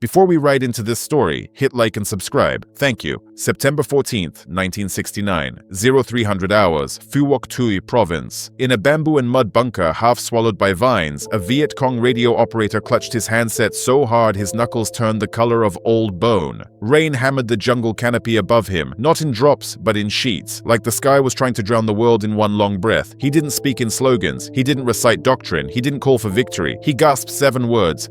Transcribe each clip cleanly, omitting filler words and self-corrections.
Before we ride into this story, hit like and subscribe. Thank you. September 14th, 1969, 0300 hours, Phuoc Tuy Province. In a bamboo and mud bunker half swallowed by vines, a Viet Cong radio operator clutched his handset so hard his knuckles turned the color of old bone. Rain hammered the jungle canopy above him, not in drops, but in sheets, like the sky was trying to drown the world in one long breath. He didn't speak in slogans, he didn't recite doctrine, he didn't call for victory. He gasped seven words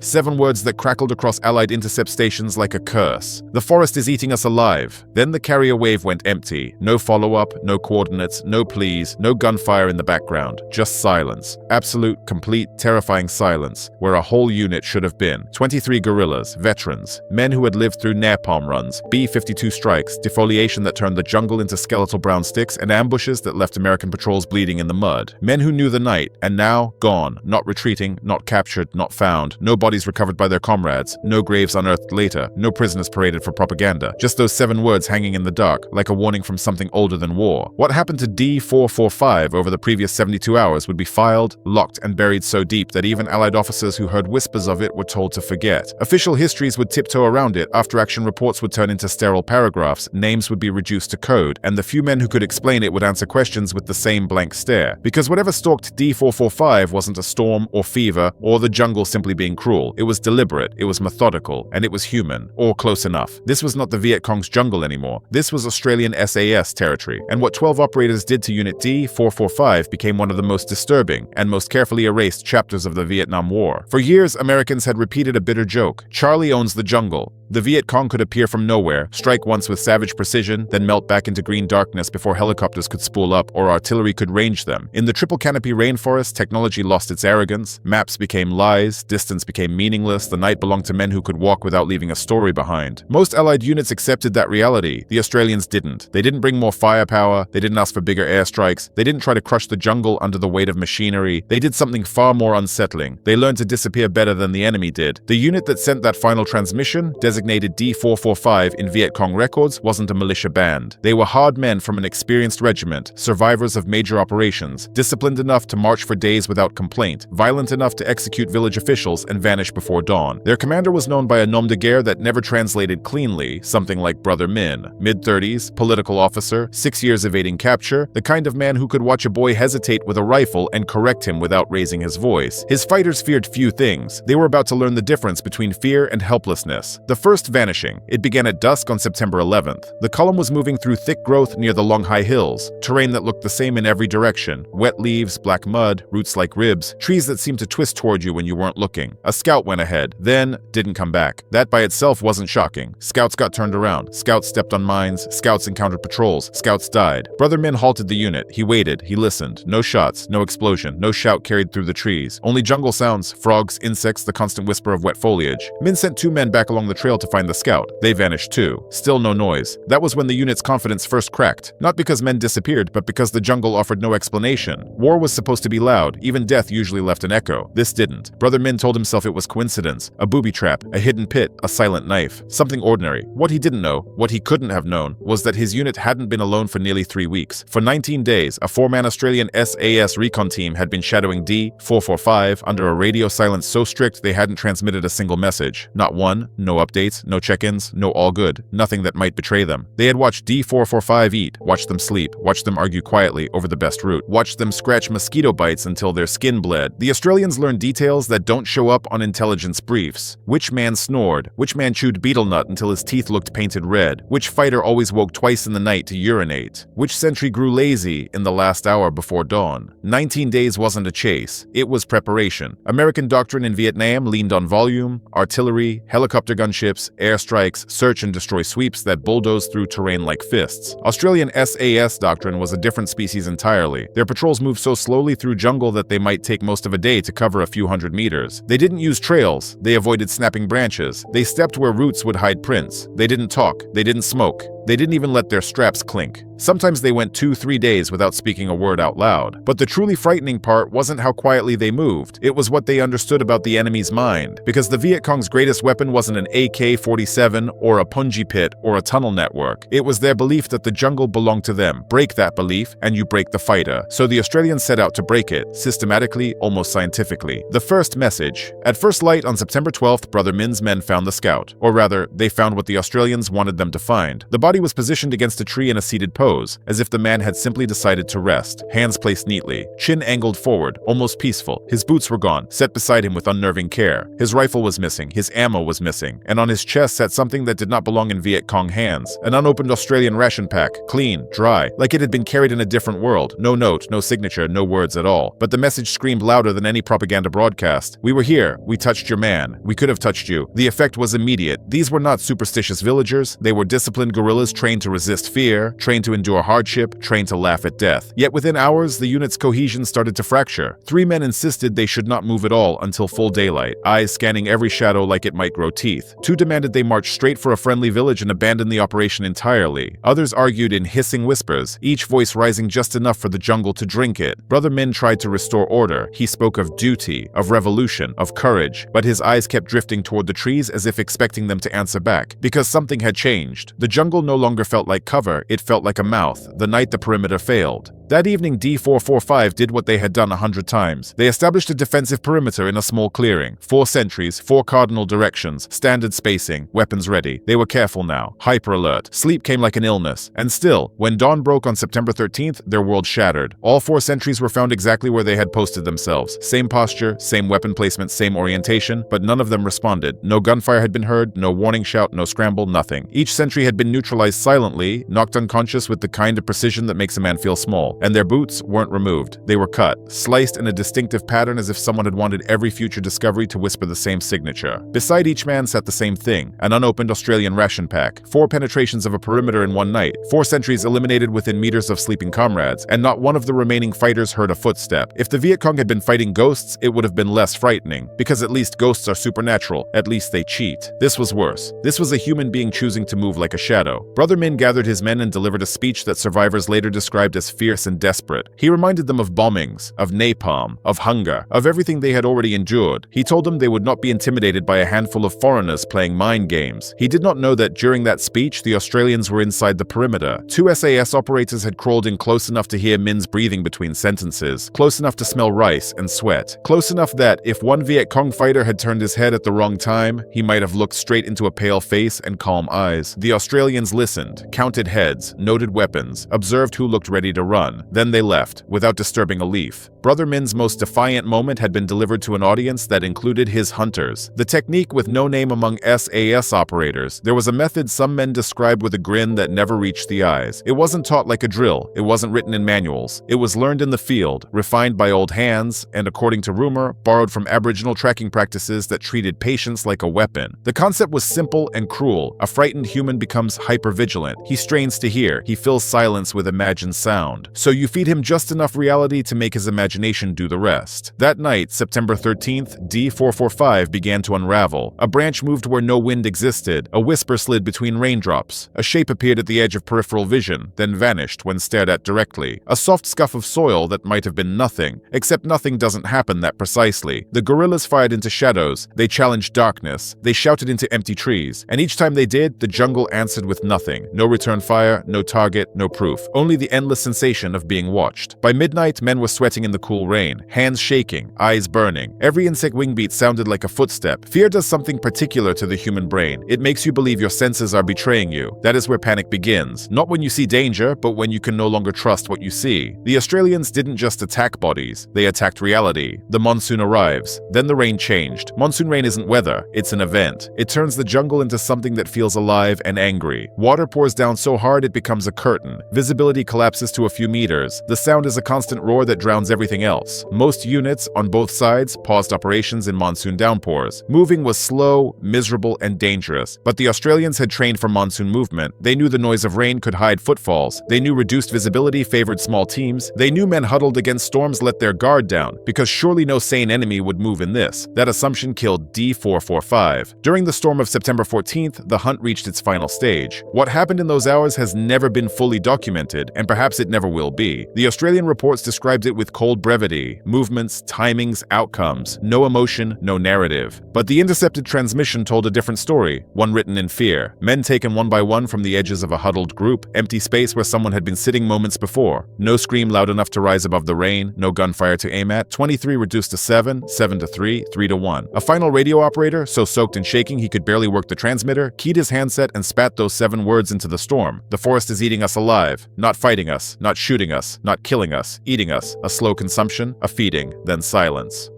that crackled across Allied intercept stations like a curse. The forest is eating us alive. Then the carrier wave went empty. No follow-up, no coordinates, no pleas, no gunfire in the background. Just silence. Absolute, complete, terrifying silence, where a whole unit should have been. 23 guerrillas, veterans, men who had lived through napalm runs, B-52 strikes, defoliation that turned the jungle into skeletal brown sticks, and ambushes that left American patrols bleeding in the mud. Men who knew the night, and now gone, not retreating, not captured, not found, no bodies recovered by their comrades, no graves unearthed later, no prisoners paraded for propaganda. Just those 7 words hanging in the dark, like a warning from something older than war. What happened to D445 over the previous 72 hours would be filed, locked, and buried so deep that even Allied officers who heard whispers of it were told to forget. Official histories would tiptoe around it, after-action reports would turn into sterile paragraphs, names would be reduced to code, and the few men who could explain it would answer questions with the same blank stare. Because whatever stalked D445 wasn't a storm or fever or the jungle simply being cruel. It was deliberate, it was methodical, and it was human, or close enough. This was not the Viet Cong's jungle anymore. This was Australian SAS territory, and what 12 operators did to Unit D445 became one of the most disturbing and most carefully erased chapters of the Vietnam War. For years, Americans had repeated a bitter joke: Charlie owns the jungle. The Viet Cong could appear from nowhere, strike once with savage precision, then melt back into green darkness before helicopters could spool up or artillery could range them. In the triple canopy rainforest, technology lost its arrogance, maps became lies, distance became meaningless, the night belonged to men who could walk without leaving a story behind. Most Allied units accepted that reality. The Australians didn't. They didn't bring more firepower, they didn't ask for bigger airstrikes, they didn't try to crush the jungle under the weight of machinery. They did something far more unsettling. They learned to disappear better than the enemy did. The unit that sent that final transmission, designated D445 in Viet Cong records, wasn't a militia band. They were hard men from an experienced regiment, survivors of major operations, disciplined enough to march for days without complaint, violent enough to execute village officials and vanish before dawn. Their commander was known by a nom de guerre that never translated cleanly, something like Brother Min. Mid-30s, political officer, 6 years evading capture, the kind of man who could watch a boy hesitate with a rifle and correct him without raising his voice. His fighters feared few things. They were about to learn the difference between fear and helplessness. The first vanishing. It began at dusk on September 11th. The column was moving through thick growth near the long high hills, terrain that looked the same in every direction. Wet leaves, black mud, roots like ribs, trees that seemed to twist toward you when you weren't looking. A scout went ahead, then didn't come back. That by itself wasn't shocking. Scouts got turned around. Scouts stepped on mines. Scouts encountered patrols. Scouts died. Brother Min halted the unit. He waited. He listened. No shots, no explosion, no shout carried through the trees. Only jungle sounds, frogs, insects, the constant whisper of wet foliage. Min sent 2 men back along the trail to find the scout. They vanished too. Still no noise. That was when the unit's confidence first cracked. Not because men disappeared, but because the jungle offered no explanation. War was supposed to be loud. Even death usually left an echo. This didn't. Brother Min told himself it was coincidence. A booby trap, a hidden pit, a silent knife. Something ordinary. What he didn't know, what he couldn't have known, was that his unit hadn't been alone for nearly 3 weeks. For 19 days, a 4-man Australian SAS recon team had been shadowing D445 under a radio silence so strict they hadn't transmitted a single message. Not one, no updates, no check-ins, no all good, nothing that might betray them. They had watched D445 eat, watched them sleep, watched them argue quietly over the best route, watched them scratch mosquito bites until their skin bled. The Australians learned details that don't show up on intelligence briefs. Which man snored, which man chewed betel nut until his teeth looked painted red, which fighter always woke twice in the night to urinate, which sentry grew lazy in the last hour before dawn. 19 days wasn't a chase, it was preparation. American doctrine in Vietnam leaned on volume, artillery, helicopter gunships, airstrikes, search and destroy sweeps that bulldozed through terrain like fists. Australian SAS doctrine was a different species entirely. Their patrols moved so slowly through jungle that they might take most of a day to cover a few hundred meters. They didn't use trails, they avoided snapping branches. They stepped where roots would hide prints. They didn't talk, they didn't smoke. They didn't even let their straps clink. Sometimes they went 2-3 days without speaking a word out loud. But the truly frightening part wasn't how quietly they moved, it was what they understood about the enemy's mind. Because the Viet Cong's greatest weapon wasn't an AK-47 or a punji pit or a tunnel network. It was their belief that the jungle belonged to them. Break that belief and you break the fighter. So the Australians set out to break it, systematically, almost scientifically. The first message. At first light on September 12th, Brother Min's men found the scout. Or rather, they found what the Australians wanted them to find. The body was positioned against a tree in a seated pose, as if the man had simply decided to rest. Hands placed neatly, chin angled forward, almost peaceful. His boots were gone, set beside him with unnerving care. His rifle was missing, his ammo was missing, and on his chest sat something that did not belong in Viet Cong hands. An unopened Australian ration pack, clean, dry, like it had been carried in a different world. No note, no signature, no words at all. But the message screamed louder than any propaganda broadcast. We were here, we touched your man, we could have touched you. The effect was immediate. These were not superstitious villagers, they were disciplined guerrillas trained to resist fear, trained to endure hardship, trained to laugh at death. Yet within hours, the unit's cohesion started to fracture. 3 men insisted they should not move at all until full daylight, eyes scanning every shadow like it might grow teeth. 2 demanded they march straight for a friendly village and abandon the operation entirely. Others argued in hissing whispers, each voice rising just enough for the jungle to drink it. Brother Min tried to restore order. He spoke of duty, of revolution, of courage, but his eyes kept drifting toward the trees as if expecting them to answer back. Because something had changed. The jungle no longer felt like cover, it felt like a mouth, the night the perimeter failed. That evening, D445 did what they had done 100 times. They established a defensive perimeter in a small clearing. 4 sentries, 4 cardinal directions, standard spacing, weapons ready. They were careful now, hyper alert. Sleep came like an illness. And still, when dawn broke on September 13th, their world shattered. All 4 sentries were found exactly where they had posted themselves. Same posture, same weapon placement, same orientation, but none of them responded. No gunfire had been heard, no warning shout, no scramble, nothing. Each sentry had been neutralized silently, knocked unconscious with the kind of precision that makes a man feel small. And their boots weren't removed. They were cut, sliced in a distinctive pattern as if someone had wanted every future discovery to whisper the same signature. Beside each man sat the same thing, an unopened Australian ration pack. 4 penetrations of a perimeter in one night, 4 sentries eliminated within meters of sleeping comrades, and not one of the remaining fighters heard a footstep. If the Viet Cong had been fighting ghosts, it would have been less frightening, because at least ghosts are supernatural, at least they cheat. This was worse. This was a human being choosing to move like a shadow. Brother Min gathered his men and delivered a speech that survivors later described as fierce and desperate. He reminded them of bombings, of napalm, of hunger, of everything they had already endured. He told them they would not be intimidated by a handful of foreigners playing mind games. He did not know that during that speech, the Australians were inside the perimeter. 2 SAS operators had crawled in close enough to hear Min's breathing between sentences, close enough to smell rice and sweat, close enough that if one Viet Cong fighter had turned his head at the wrong time, he might have looked straight into a pale face and calm eyes. The Australians listened, counted heads, noted weapons, observed who looked ready to run. Then they left, without disturbing a leaf. Brother Min's most defiant moment had been delivered to an audience that included his hunters. The technique with no name among SAS operators. There was a method some men described with a grin that never reached the eyes. It wasn't taught like a drill. It wasn't written in manuals. It was learned in the field, refined by old hands, and according to rumor, borrowed from Aboriginal tracking practices that treated patience like a weapon. The concept was simple and cruel. A frightened human becomes hypervigilant. He strains to hear. He fills silence with imagined sound. So you feed him just enough reality to make his imagination do the rest. That night, September 13th, D445 began to unravel. A branch moved where no wind existed. A whisper slid between raindrops. A shape appeared at the edge of peripheral vision, then vanished when stared at directly. A soft scuff of soil that might have been nothing, except nothing doesn't happen that precisely. The guerrillas fired into shadows. They challenged darkness. They shouted into empty trees. And each time they did, the jungle answered with nothing. No return fire, no target, no proof. Only the endless sensation of being watched. By midnight, men were sweating in the cool rain, hands shaking, eyes burning. Every insect wing beat sounded like a footstep. Fear does something particular to the human brain. It makes you believe your senses are betraying you. That is where panic begins. Not when you see danger, but when you can no longer trust what you see. The Australians didn't just attack bodies, they attacked reality. The monsoon arrives. Then the rain changed. Monsoon rain isn't weather, it's an event. It turns the jungle into something that feels alive and angry. Water pours down so hard it becomes a curtain. Visibility collapses to a few meters. The sound is a constant roar that drowns everything else. Most units, on both sides, paused operations in monsoon downpours. Moving was slow, miserable, and dangerous. But the Australians had trained for monsoon movement. They knew the noise of rain could hide footfalls. They knew reduced visibility favored small teams. They knew men huddled against storms let their guard down, because surely no sane enemy would move in this. That assumption killed D445. During the storm of September 14th, the hunt reached its final stage. What happened in those hours has never been fully documented, and perhaps it never will be. The Australian reports described it with cold brevity, movements, timings, outcomes, no emotion, no narrative. But the intercepted transmission told a different story, one written in fear. Men taken one by one from the edges of a huddled group, empty space where someone had been sitting moments before. No scream loud enough to rise above the rain, no gunfire to aim at. 23 reduced to 7, 7 to 3, 3 to 1. A final radio operator, so soaked and shaking he could barely work the transmitter, keyed his handset and spat those 7 words into the storm. The forest is eating us alive, not fighting us, not shooting us, not killing us, eating us. A slow consumption, a feeding, then silence.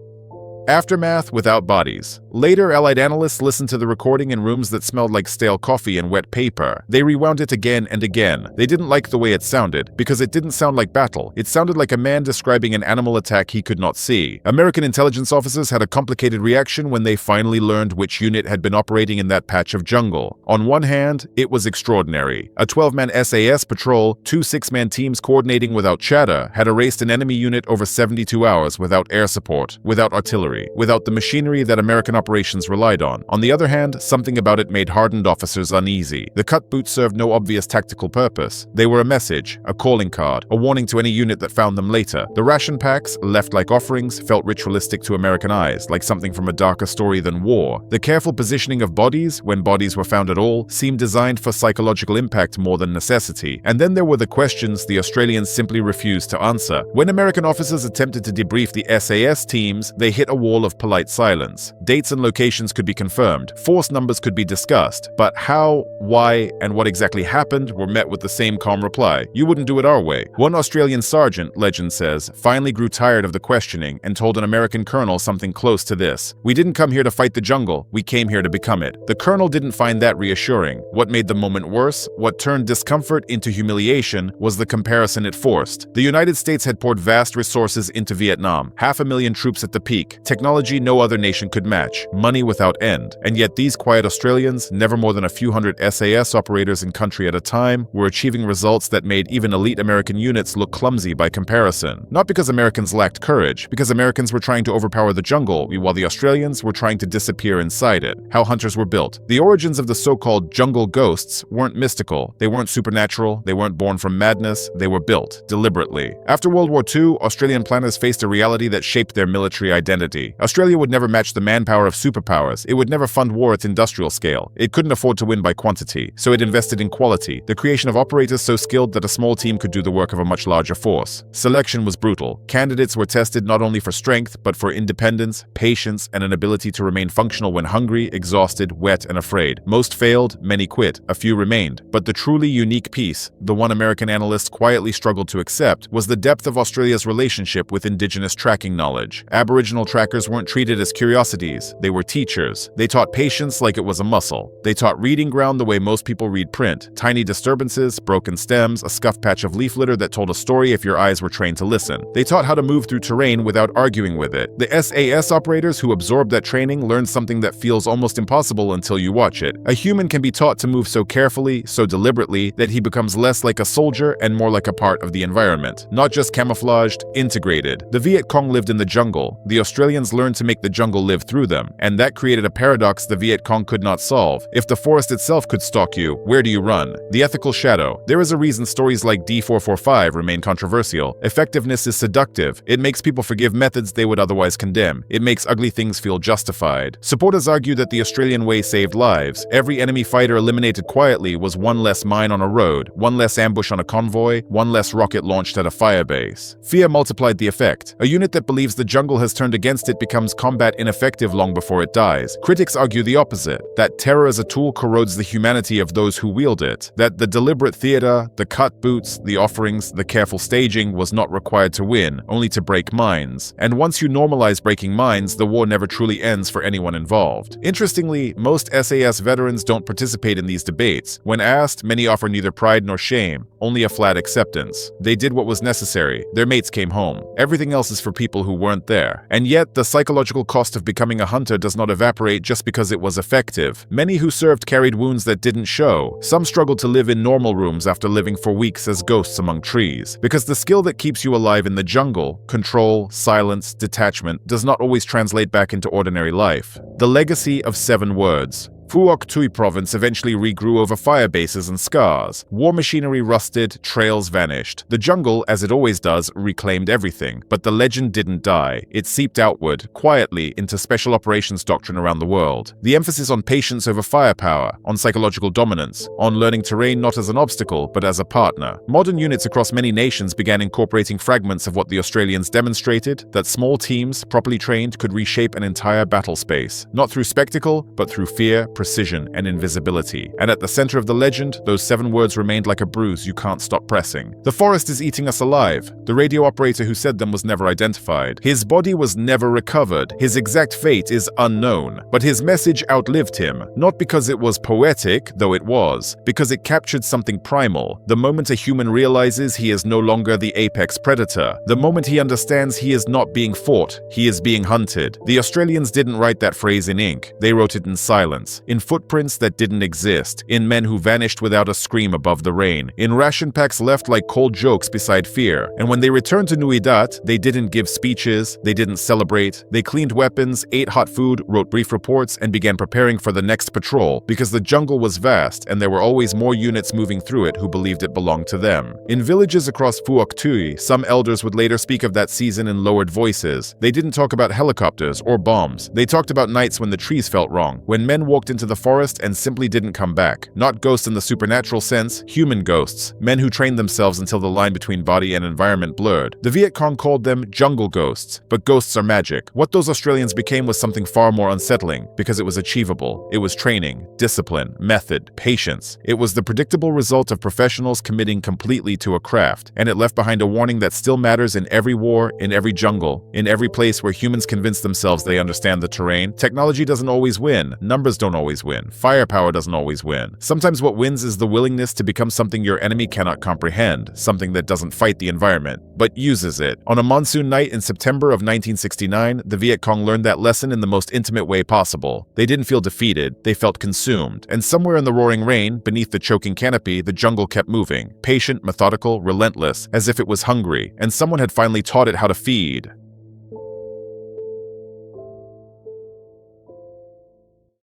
Aftermath without bodies. Later, Allied analysts listened to the recording in rooms that smelled like stale coffee and wet paper. They rewound it again and again. They didn't like the way it sounded, because it didn't sound like battle. It sounded like a man describing an animal attack he could not see. American intelligence officers had a complicated reaction when they finally learned which unit had been operating in that patch of jungle. On one hand, it was extraordinary. A 12-man SAS patrol, 2 6-man teams coordinating without chatter, had erased an enemy unit over 72 hours without air support, without artillery, without the machinery that American operations relied on. On the other hand, something about it made hardened officers uneasy. The cut boots served no obvious tactical purpose. They were a message, a calling card, a warning to any unit that found them later. The ration packs, left like offerings, felt ritualistic to American eyes, like something from a darker story than war. The careful positioning of bodies, when bodies were found at all, seemed designed for psychological impact more than necessity. And then there were the questions the Australians simply refused to answer. When American officers attempted to debrief the SAS teams, they hit a wall of polite silence. Dates and locations could be confirmed, force numbers could be discussed, but how, why, and what exactly happened were met with the same calm reply: "You wouldn't do it our way." One Australian sergeant, legend says, finally grew tired of the questioning and told an American colonel something close to this: "We didn't come here to fight the jungle, we came here to become it." The colonel didn't find that reassuring. What made the moment worse, what turned discomfort into humiliation, was the comparison it forced. The United States had poured vast resources into Vietnam, 500,000 troops at the peak, technology no other nation could match, money without end. And yet these quiet Australians, never more than a few hundred SAS operators in country at a time, were achieving results that made even elite American units look clumsy by comparison. Not because Americans lacked courage, because Americans were trying to overpower the jungle, while the Australians were trying to disappear inside it. How hunters were built. The origins of the so-called jungle ghosts weren't mystical, they weren't supernatural, they weren't born from madness, they were built, deliberately. After World War II, Australian planners faced a reality that shaped their military identity. Australia would never match the manpower of superpowers. It would never fund war at industrial scale. It couldn't afford to win by quantity, so it invested in quality, the creation of operators so skilled that a small team could do the work of a much larger force. Selection was brutal. Candidates were tested not only for strength, but for independence, patience, and an ability to remain functional when hungry, exhausted, wet, and afraid. Most failed, many quit, a few remained. But the truly unique piece, the one American analysts quietly struggled to accept, was the depth of Australia's relationship with indigenous tracking knowledge. Aboriginal trackers weren't treated as curiosities, they were teachers. They taught patience like it was a muscle. They taught reading ground the way most people read print. Tiny disturbances, broken stems, a scuffed patch of leaf litter that told a story if your eyes were trained to listen. They taught how to move through terrain without arguing with it. The SAS operators who absorbed that training learned something that feels almost impossible until you watch it. A human can be taught to move so carefully, so deliberately, that he becomes less like a soldier and more like a part of the environment. Not just camouflaged, integrated. The Viet Cong lived in the jungle. The Australians learned to make the jungle live through them, and that created a paradox the Viet Cong could not solve. If the forest itself could stalk you, where do you run? The ethical shadow. There is a reason stories like D445 remain controversial. Effectiveness is seductive. It makes people forgive methods they would otherwise condemn. It makes ugly things feel justified. Supporters argue that the Australian way saved lives. Every enemy fighter eliminated quietly was one less mine on a road, one less ambush on a convoy, one less rocket launched at a firebase. Fear multiplied the effect. A unit that believes the jungle has turned against it becomes combat ineffective long before it dies. Critics argue the opposite, that terror as a tool corrodes the humanity of those who wield it, that the deliberate theater, the cut boots, the offerings, the careful staging was not required to win, only to break minds. And once you normalize breaking minds, the war never truly ends for anyone involved. Interestingly, most SAS veterans don't participate in these debates. When asked, many offer neither pride nor shame, only a flat acceptance. They did what was necessary. Their mates came home. Everything else is for people who weren't there. And yet, the psychological cost of becoming a hunter does not evaporate just because it was effective. Many who served carried wounds that didn't show. Some struggled to live in normal rooms after living for weeks as ghosts among trees. Because the skill that keeps you alive in the jungle, control, silence, detachment, does not always translate back into ordinary life. The legacy of 7 words. Phuoc Tuy Province eventually regrew over fire bases and scars. War machinery rusted, trails vanished. The jungle, as it always does, reclaimed everything. But the legend didn't die. It seeped outward, quietly, into special operations doctrine around the world. The emphasis on patience over firepower, on psychological dominance, on learning terrain not as an obstacle, but as a partner. Modern units across many nations began incorporating fragments of what the Australians demonstrated, that small teams, properly trained, could reshape an entire battle space. Not through spectacle, but through fear, precision, and invisibility. And at the center of the legend, those 7 words remained like a bruise you can't stop pressing. The forest is eating us alive. The radio operator who said them was never identified. His body was never recovered. His exact fate is unknown. But his message outlived him, not because it was poetic, though it was, because it captured something primal. The moment a human realizes he is no longer the apex predator, the moment he understands he is not being fought, he is being hunted. The Australians didn't write that phrase in ink. They wrote it in silence, in footprints that didn't exist, in men who vanished without a scream above the rain, in ration packs left like cold jokes beside fear. And when they returned to Unit D445, they didn't give speeches, they didn't celebrate, they cleaned weapons, ate hot food, wrote brief reports, and began preparing for the next patrol, because the jungle was vast and there were always more units moving through it who believed it belonged to them. In villages across Phuoc Tuy, some elders would later speak of that season in lowered voices. They didn't talk about helicopters or bombs. They talked about nights when the trees felt wrong, when men walked into the forest and simply didn't come back. Not ghosts in the supernatural sense, human ghosts, men who trained themselves until the line between body and environment blurred. The Viet Cong called them jungle ghosts, but ghosts are magic. What those Australians became was something far more unsettling, because it was achievable. It was training, discipline, method, patience. It was the predictable result of professionals committing completely to a craft, and it left behind a warning that still matters in every war, in every jungle, in every place where humans convince themselves they understand the terrain. Technology doesn't always win. Numbers don't always win. Firepower doesn't always win. Sometimes what wins is the willingness to become something your enemy cannot comprehend, something that doesn't fight the environment, but uses it. On a monsoon night in September of 1969, the Viet Cong learned that lesson in the most intimate way possible. They didn't feel defeated, they felt consumed. And somewhere in the roaring rain, beneath the choking canopy, the jungle kept moving, patient, methodical, relentless, as if it was hungry, and someone had finally taught it how to feed.